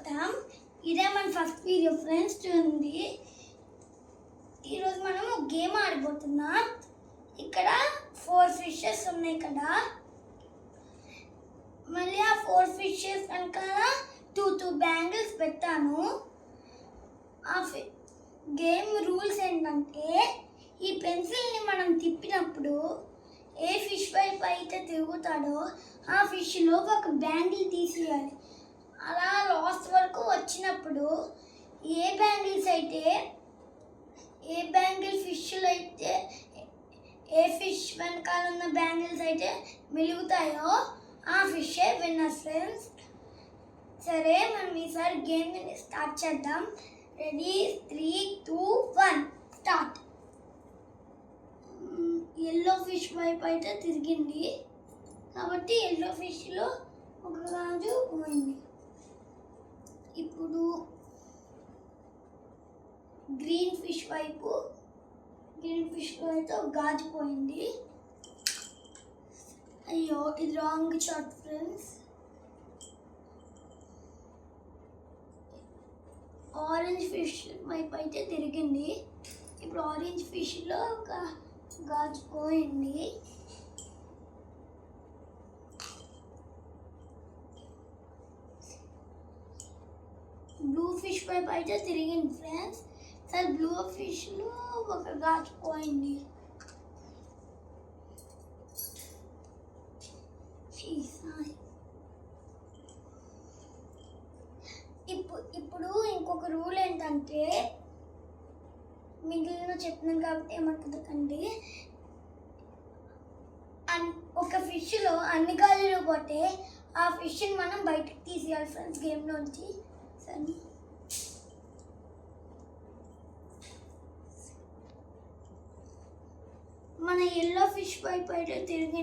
స్వాగతం. ఇదే మన ఫస్ట్ వీడియో ఫ్రెండ్స్. చూడండి, ఈరోజు మనము గేమ్ ఆడబోతున్నాం. ఇక్కడ 4 ఫిషెస్ ఉన్నాయి కదా. మళ్ళీ ఆ 4 ఫిషెస్ వెనకాల 2 బ్యాంగిల్స్ పెట్టాను. ఆ గేమ్ రూల్స్ ఏంటంటే, ఈ పెన్సిల్ని మనం తిప్పినప్పుడు ఏ ఫిష్ వైపు అయితే తిరుగుతాడో ఆ ఫిష్లో ఒక బ్యాంగిల్ తీసేయాలి. అలా లాస్ట్ వరకు వచ్చినప్పుడు ఏ ఫిష్ వెనకాల ఉన్న బ్యాంగిల్స్ అయితే మెలుగుతాయో ఆ ఫిషే విన్నర్ ఫ్రెండ్స్. సరే, మనం ఈసారి గేమ్ని స్టార్ట్ చేద్దాం. Ready, 3, 2, 1 start. ఎల్లో ఫిష్ వైపు అయితే తిరిగింది కాబట్టి ఎల్లో ఫిష్లో ఒక గాజు పోయింది. ఇప్పుడు గ్రీన్ ఫిష్లో అయితే ఒక గాజు పోయింది. అయ్యో, ఇది wrong shot friends. Orange fish వైపు అయితే తిరిగింది. ఇప్పుడు ఆరెంజ్ ఫిష్లో ఒక గాజు పోయింది. బ్లూ ఫిష్ వైపు అయితే తిరిగింది ఫ్రెండ్స్. సార్, బ్లూ ఫిష్లో ఒక గాజు పోయింది. ఇప్పుడు ఇంకొక రూల్ ఏంటంటే, మిగిలిన చెప్పినాను కాబట్టి ఏమనుకుంటుందండి, ఒక ఫిష్లో అన్ని గాజులు పోతే ఆ ఫిష్ని మనం బయటకు తీసేయాలి ఫ్రెండ్స్ గేమ్లోంచి. సరే, మన ఎల్లో ఫిష్ వైపు అయితే తిరిగి